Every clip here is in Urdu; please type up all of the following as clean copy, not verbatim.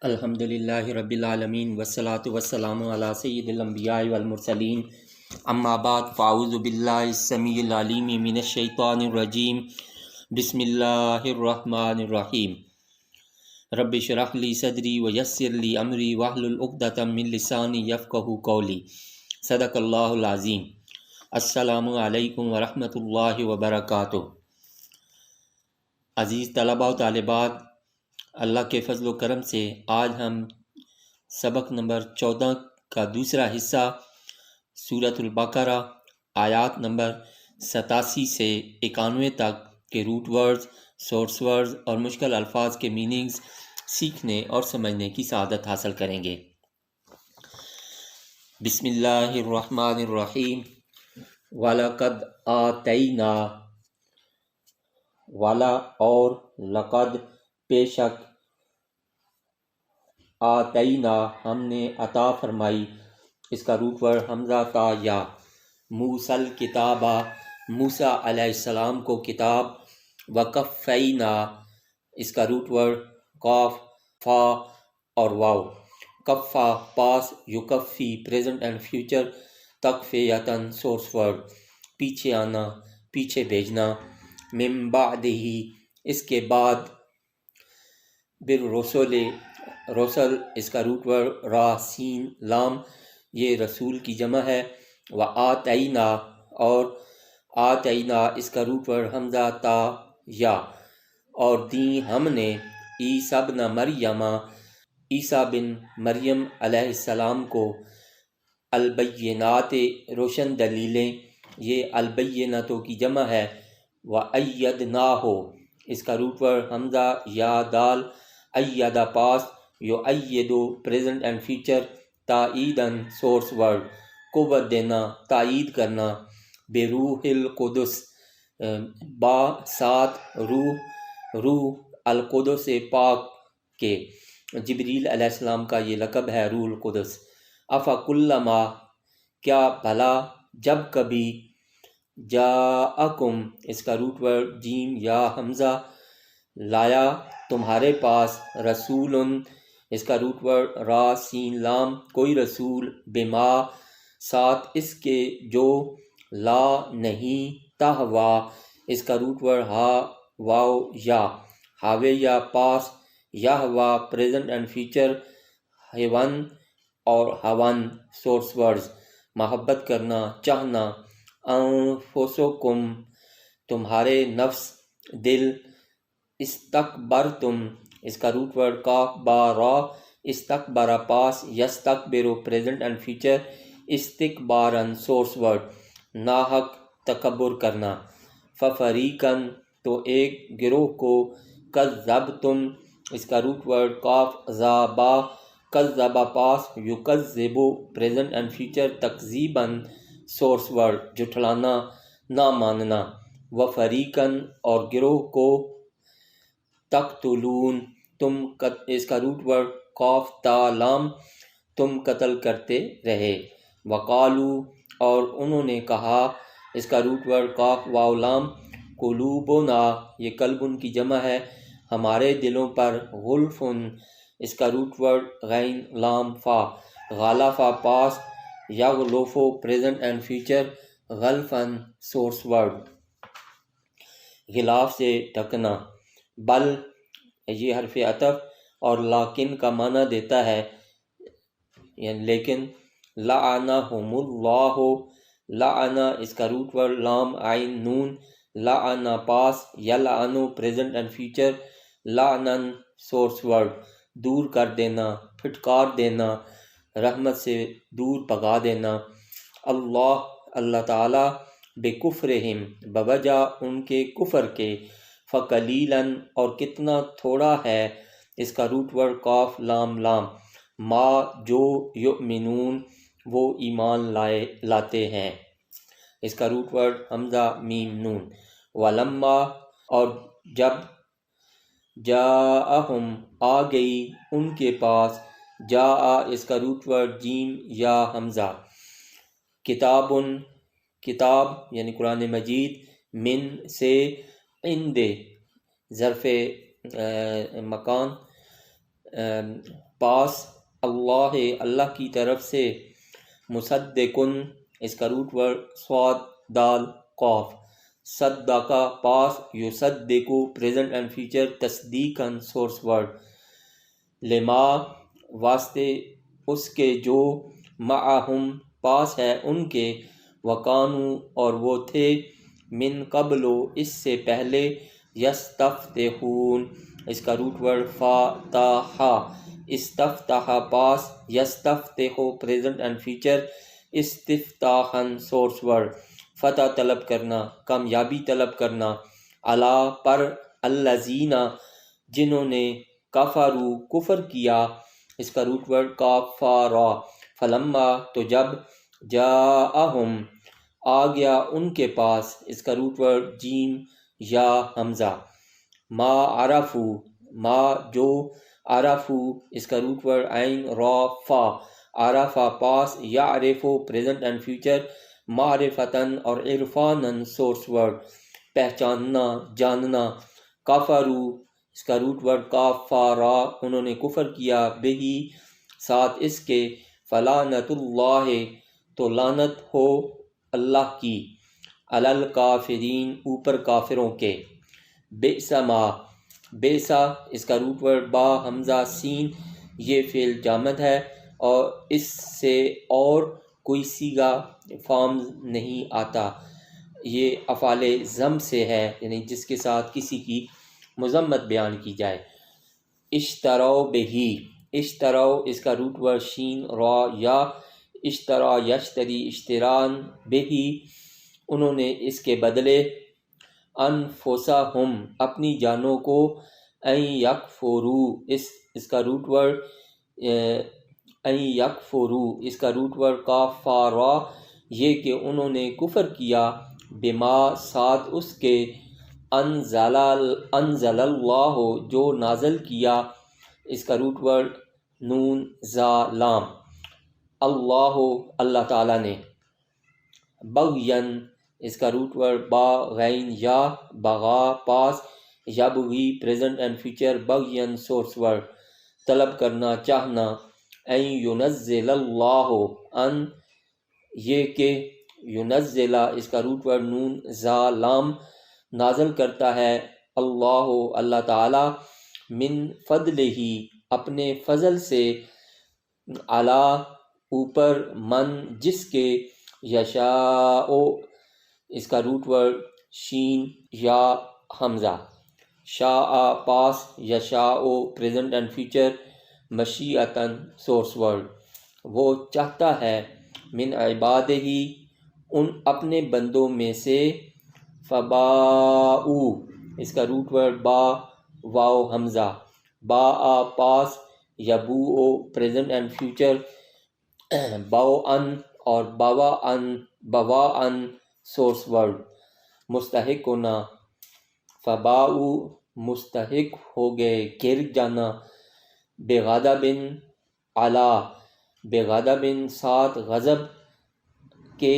الحمدللہ رب العالمین والصلاة والسلام علی سید الانبیاء والمرسلین اما بعد فاعوذ باللہ السمیع العلیم من الشیطان الرجیم بسم اللہ الرحمن الرحیم رب اشرح لی صدری ویسر لی امری واحلل عقدۃ من لسانی یفقہوا قولی صدق اللہ العظیم۔ السلام علیکم ورحمۃ اللہ وبرکاتہ۔ عزیز طلباء و طالبات، اللہ کے فضل و کرم سے آج ہم سبق نمبر 14 کا دوسرا حصہ سورۃ البقرہ آیات نمبر 87 سے 91 تک کے روٹ ورڈز، سورس ورڈز اور مشکل الفاظ کے میننگز سیکھنے اور سمجھنے کی سعادت حاصل کریں گے۔ بسم اللہ الرحمن الرحیم۔ وَلَقَدْ آتَيْنَا، والا اور لقد بے شک، آتینا ہم نے عطا فرمائی، اس کا روٹ ورڈ حمزہ تا یا، موسل کتابہ موسیٰ علیہ السلام کو کتاب، وکفینا اس کا روٹ ورڈ قاف فا اور واو، کفا پاس، یکفی پریزنٹ اینڈ فیوچر، تکفیتن سورس ورڈ پیچھے آنا، پیچھے بھیجنا، من بعدہ اس کے بعد، بالرسل رسل اس کا روٹ ورڈ را سین لام، یہ رسول کی جمع ہے، وآتینا اور آتینا اس کا روٹ ورڈ حمزہ تا یا، اور دیں ہم نے عیسیٰ ابن مریم عیسیٰ بن مریم علیہ السلام کو، البینات روشن دلیلیں، یہ البینتوں کی جمع ہے، وَأَيَّدْنَاهُ اس کا روٹ ورڈ حمزہ یا دال، ایدہ پاس، یؤیدو پریزنٹ اینڈ فیوچر، تائیدن سورس ورڈ قوت دینا، تائید کرنا، بروح القدس با ساتھ روح القدس پاک کے، جبریل علیہ السلام کا یہ لقب ہے روح القدس۔ افکلما کیا بھلا جب کبھی، جاءکم اس کا روٹ ورڈ جیم یا حمزہ لایا تمہارے پاس، رسول اس کا روٹ ورڈ را سین لام کوئی رسول، بما ساتھ اس کے جو، لا نہیں، تہوا اس کا روٹ ورڈ ہا واو یا، ہاوے یا پاس، یہوا پریزنٹ اینڈ فیوچر، ہیون اور ہون سورس ورڈز محبت کرنا، چاہنا، انفسکم تمہارے نفس، دل، استکبرتم اس کا روٹ ورڈ کاف با را، استکبر پاس، یستکبر پریزنٹ اینڈ فیوچر، استکبارن سورس ورڈ ناحق تکبر کرنا، ففریقن تو ایک گروہ کو، کذبتم اس کا روٹ ورڈ کاف زا با، کذب پاس، یکذب پریزنٹ اینڈ فیوچر، تکذیبن سورس ورڈ جھٹلانا، نہ ماننا، وفریقن اور گروہ کو، تقتلون تم اس کا روٹ ورڈ قاف تا لام تم قتل کرتے رہے، وقالو اور انہوں نے کہا اس کا روٹ ورڈ قاف واو لام، قلوبنا یہ قلب کی جمع ہے، ہمارے دلوں پر، غلفن اس کا روٹ ورڈ غین لام فا، غالفا پاس، یغلفو پریزنٹ اینڈ فیوچر، غلفن سورس ورڈ غلاف سے ڈھکنا، بل یہ حرف عطف اور لیکن کا معنی دیتا ہے، یعنی لیکن، لعنہم اللہ لعنا اس کا روٹ ورڈ لام عین نون، لعنا پاس، یلعنو پریزنٹ اینڈ فیوچر، لعنن سورس ورڈ دور کر دینا، پھٹکار دینا، رحمت سے دور بھگا دینا، اللہ تعالی، بکفرہم بوجہ ان کے کفر کے، فقلیلاً اور کتنا تھوڑا ہے اس کا روٹ ورڈ قاف لام لام، ما جو، یؤمنون وہ ایمان لاتے ہیں اس کا روٹ ورڈ حمزہ میم نون، ولما اور جب، جاءہم آ گئی ان کے پاس، جاء اس کا روٹ ورڈ جیم یا حمزہ، کتاب یعنی قرآن مجید، من سے، عند ظرف مکان، پاس اللہ کی طرف سے، مصدقن اس کا روٹ ورڈ صاد دال قاف، صدقہ پاس، یصدقو پریزنٹ اینڈ فیوچر، تصدیقاً سورس ورڈ، لما واسطے اس کے جو، معہم پاس ہے ان کے، وکانو اور وہ تھے، من قبل اس سے پہلے، یستفتحون اس کا روٹ ورڈ فاتح، استفتح پاس، یستفتح پریزنٹ اینڈ فیوچر، استفتاحاً سورس ورڈ، فتح طلب کرنا، کامیابی طلب کرنا، علا پر، الذین جنہوں نے، کفروا کفر کیا اس کا روٹ ورڈ کافارا، فلما تو جب، جاءہم آ گیا ان کے پاس اس کا روٹ ورڈ جیم یا حمزہ، ما عرفو ما جو، عرفو اس کا روٹ ورڈ عین را فا، عرفا پاس، یعرفو پریزنٹ اینڈ فیوچر، معرفتاً اور عرفاناً سورس ورڈ، پہچاننا جاننا، کفرو اس کا روٹ ورڈ کافارا انہوں نے کفر کیا، بہی ساتھ اس کے، فلعنت اللہ تو لعنت ہو اللہ کی، علی الکافرین اوپر کافروں کے، بئس ما بئسا اس کا روٹ ورڈ با حمزہ سین، یہ فعل جامد ہے اور اس سے اور کوئی صیغہ فارم نہیں آتا، یہ افعال ضم سے ہے، یعنی جس کے ساتھ کسی کی مذمت بیان کی جائے، اشتروا بہی، اشتروا اس کا روٹ ورڈ شین را یا، اشترا یشتری اشتران، بہی انہوں نے اس کے بدلے، انفسہم اپنی جانوں کو، ان یکفروا اس کا روٹ ورڈ ان یکفروا اس کا روٹ ورڈ کافارا، یہ کہ انہوں نے کفر کیا، بما ساتھ اس کے، انزل اللہ جو نازل کیا اس کا روٹ ورڈ نون زا لام، اللہ تعالیٰ نے، بغین اس کا روٹ ورڈ با غین یا، بغا پاس، یبغی پریزنٹ اینڈ فیوچر، بغین سورس ورڈ، طلب کرنا چاہنا، ان ینزل اللہ ان یہ کہ، ینزلہ اس کا روٹ ورڈ نون زا لام، نازل کرتا ہے اللہ تعالی، من فضلہ اپنے فضل سے، علی اوپر، من جس کے، یشاء اس کا روٹ ورڈ شین یا حمزہ، شاء پاس، یشاء پریزنٹ اینڈ فیوچر، مشیئتاً سورس ورڈ، وہ چاہتا ہے، من عبادہ ان اپنے بندوں میں سے، فباؤ اس کا روٹ ورڈ با واو حمزہ، با پاس، یبو پریزنٹ اینڈ فیوچر، باو ان اور بوا ان سورس ورڈ، مستحق ہونا، فباؤ مستحق ہو گئے، گر جانا، بغضب علی بغضب ساتھ غضب کے،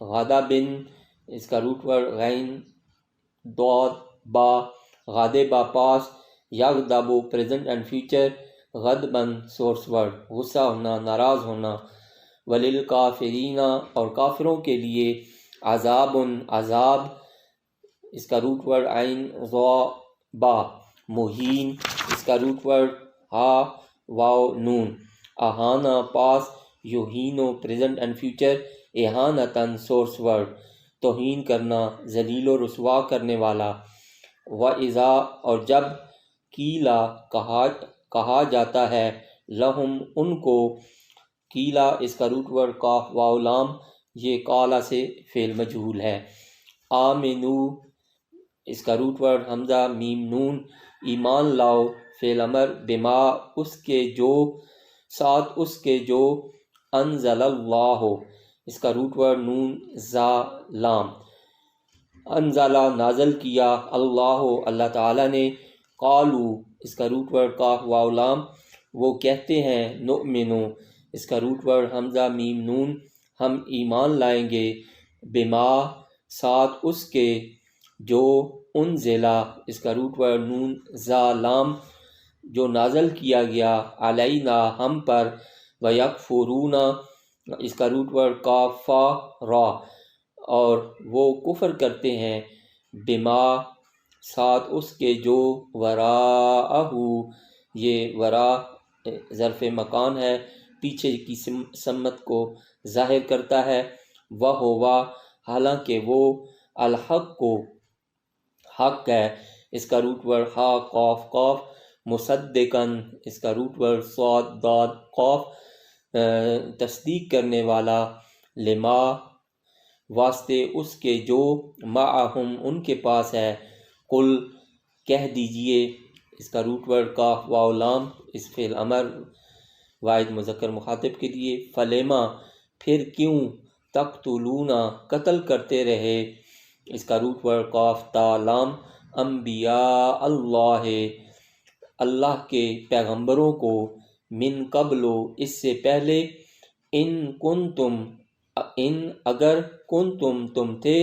غضب اس کا روٹ ورڈ غین ضاد با، غاضب پاس، یغضب پریزنٹ اینڈ فیوچر، غضباً سورس ورڈ، غصہ ہونا ناراض ہونا، وللکافرین اور کافروں کے لیے، عذاب عذاب اس کا روٹ ورڈ عین ضا با، مہین اس کا روٹ ورڈ ہا واو نون، اہانا پاس، یہینو پریزنٹ اینڈ فیوچر، اہانتاً سورس ورڈ، توہین کرنا ذلیل و رسوا کرنے والا، وَإِذَا اور جب، قیلا کہا جاتا ہے، لہم ان کو، قیلا اس کا روٹ ورڈ قاف واو لام، یہ قالا سے فعل مجہول ہے، آمنو اس کا روٹ ورڈ حمزہ میم نون، ایمان لاؤ، فعل امر، بما اس کے جو، ساتھ اس کے جو، انزل اللہ اس کا روٹ ورڈ نون زا لام، انزلہ نازل کیا، اللہ تعالیٰ نے، قالو اس کا روٹ ورڈ قاف واو لام، وہ کہتے ہیں، نؤمنو اس کا روٹ ورڈ حمزہ میم نون، ہم ایمان لائیں گے، بما ساتھ اس کے جو، انزلہ اس کا روٹ ورڈ نون زا لام، جو نازل کیا گیا علینا ہم پر، ویکفرون اس کا روٹ ورڈ کافا را، اور وہ کفر کرتے ہیں بما ساتھ اس کے جو وراءہ، یہ ورا ظرف مکان ہے، پیچھے کی سمت کو ظاہر کرتا ہے، وہ ہوا حالانکہ وہ الحق کو حق ہے، اس کا روٹ ورڈ ہا قاف قاف، مصدقن اس کا روٹ ورڈ صاد داد قاف، تصدیق کرنے والا، لما واسطے اس کے جو معہم ان کے پاس ہے، قل کہہ دیجئے اس کا روٹ ورڈ کاف واو لام، اس فعل امر واحد مذکر مخاطب کے لیے، فلیما پھر کیوں، تقتلون قتل کرتے رہے، اس کا روٹ ورڈ قاف تا لام، انبیاء اللہ اللہ کے پیغمبروں کو، من قبل اس سے پہلے، ان اگر کنتم تم تھے،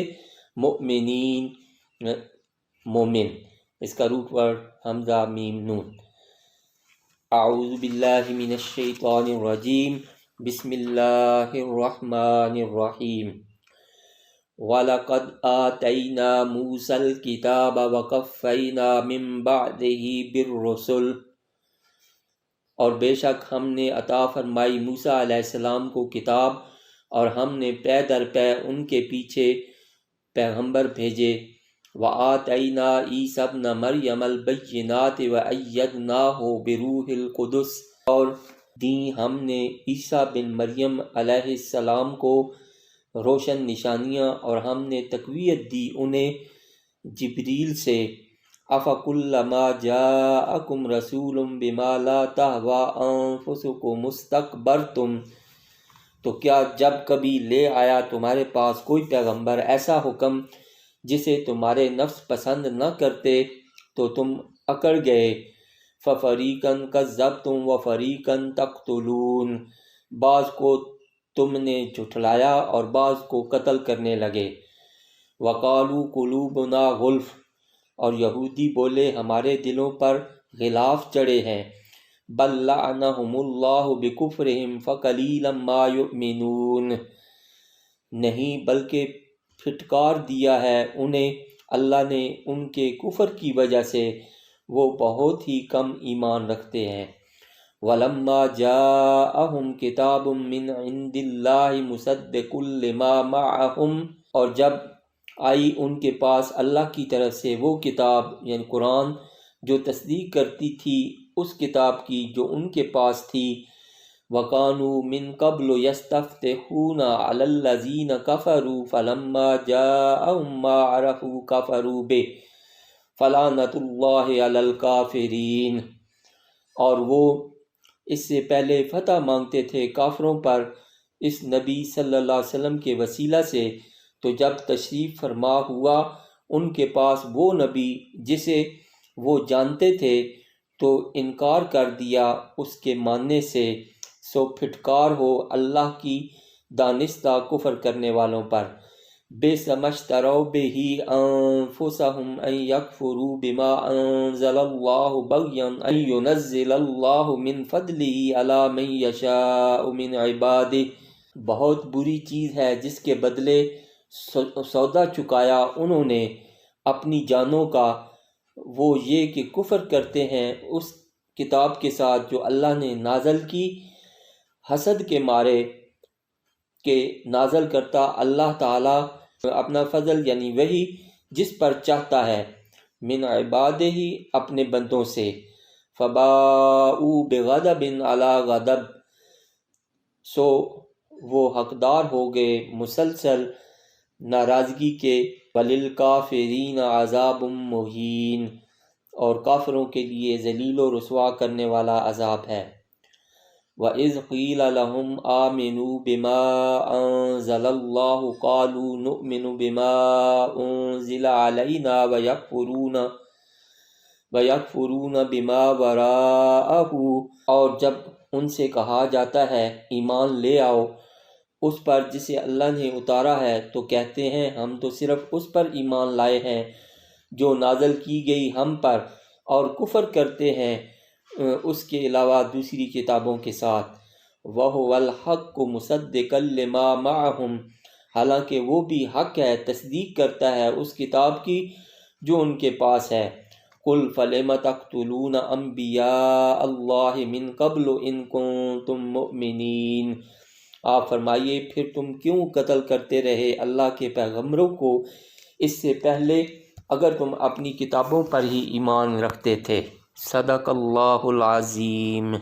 مؤمنین مومن، اس کا روٹ ورڈ حمزہ میم نون۔ اعوذ باللہ من الشیطان الرجیم، بسم اللہ الرحمن الرحیم۔ وَلَقَدْ آتَيْنَا مُوسَى الْكِتَابَ وَقَفَّيْنَا مِن بَعْدِهِ بِالرُّسُلِ، اور بے شک ہم نے عطا فرمائی موسیٰ علیہ السلام کو کتاب، اور ہم نے پے در پے ان کے پیچھے پیغمبر بھیجے، وَآتَيْنَا عِیسَى ابْنَ مَرْیَمَ الْبَیِّنَاتِ وَأَیَّدْنَاهُ بِرُوحِ الْقُدُسِ، اور دیں ہم نے عیسیٰ بن مریم علیہ السلام کو روشن نشانیاں، اور ہم نے تقویت دی انہیں جبریل سے، افکلما جاءکم رسول بما لا تہوی انفسکم استکبرتم، تو کیا جب کبھی لے آیا تمہارے پاس کوئی پیغمبر ایسا حکم جسے تمہارے نفس پسند نہ کرتے تو تم اکڑ گئے، ففریقاً کذبتم وفریقاً تقتلون، بعض کو تم نے جھٹلایا اور بعض کو قتل کرنے لگے، وقالوا قلوبنا غلف، اور یہودی بولے ہمارے دلوں پر غلاف چڑھے ہیں، بل لعنہم اللہ بکفرہم فقلیلا ما یؤمنون، نہیں بلکہ پھٹکار دیا ہے انہیں اللہ نے ان کے کفر کی وجہ سے، وہ بہت ہی کم ایمان رکھتے ہیں۔ وَلَمَّا جَاءَهُمْ كِتَابٌ مِّنْ عِندِ اللَّهِ مُصَدِّقٌ لِّمَا مَعَهُمْ، اور جب آئی ان کے پاس اللہ کی طرف سے وہ کتاب یعنی قرآن جو تصدیق کرتی تھی اس کتاب کی جو ان کے پاس تھی، وَكَانُوا مِن قَبْلُ يَسْتَفْتِحُونَ عَلَى الَّذِينَ كَفَرُوا فَلَمَّا جَاءَهُم مَّا عَرَفُوا كَفَرُوا بِهِ فَلَعْنَةُ اللَّهِ عَلَى الْكَافِرِينَ، اور وہ اس سے پہلے فتح مانگتے تھے کافروں پر اس نبی صلی اللہ علیہ وسلم کے وسیلہ سے، تو جب تشریف فرما ہوا ان کے پاس وہ نبی جسے وہ جانتے تھے تو انکار کر دیا اس کے ماننے سے، سو پھٹکار ہو اللہ کی دانستہ کفر کرنے والوں پر، بئس ما اشتروا بہ انفسہم ان یکفروا بما انزل اللہ بغیا ان ینزل اللہ من فضلہ علی من یشاء من عبادہ، بہت بری چیز ہے جس کے بدلے سودا چکایا انہوں نے اپنی جانوں کا، وہ یہ کہ کفر کرتے ہیں اس کتاب کے ساتھ جو اللہ نے نازل کی، حسد کے مارے کہ نازل کرتا اللہ تعالی اپنا فضل یعنی وہی جس پر چاہتا ہے، من عبادہ اپنے بندوں سے، فباؤوا بغضب علی غضب، سو وہ حقدار ہو گئے مسلسل ناراضگی کے، وللکافرین عذاب مہین، اور کافروں کے لیے ذلیل و رسوا کرنے والا عذاب ہے۔ وَإِذْ قِيلَ لَهُمْ آمِنُوا بِمَا أَنزَلَ اللَّهُ قَالُوا نُؤْمِنُ بِمَا أُنزِلَ عَلَيْنَا وَيَكْفُرُونَ بِمَا وَرَاءَهُ، اور جب ان سے کہا جاتا ہے ایمان لے آؤ اس پر جسے اللہ نے اتارا ہے، تو کہتے ہیں ہم تو صرف اس پر ایمان لائے ہیں جو نازل کی گئی ہم پر، اور کفر کرتے ہیں اس کے علاوہ دوسری کتابوں کے ساتھ، وَهُوَ الْحَقُّ مُصَدِّقًا لِمَا مَعَهُمْ، حالانکہ وہ بھی حق ہے، تصدیق کرتا ہے اس کتاب کی جو ان کے پاس ہے۔ قُلْ فَلِمَ تَقْتُلُونَ أَنْبِيَاءَ اللَّهِ مِنْ قَبْلُ إِن كُنْتُمْ مُؤْمِنِينَ، آپ فرمائیے پھر تم کیوں قتل کرتے رہے اللہ کے پیغمبروں کو اس سے پہلے اگر تم اپنی کتابوں پر ہی ایمان رکھتے تھے۔ صدق اللہ العظیم۔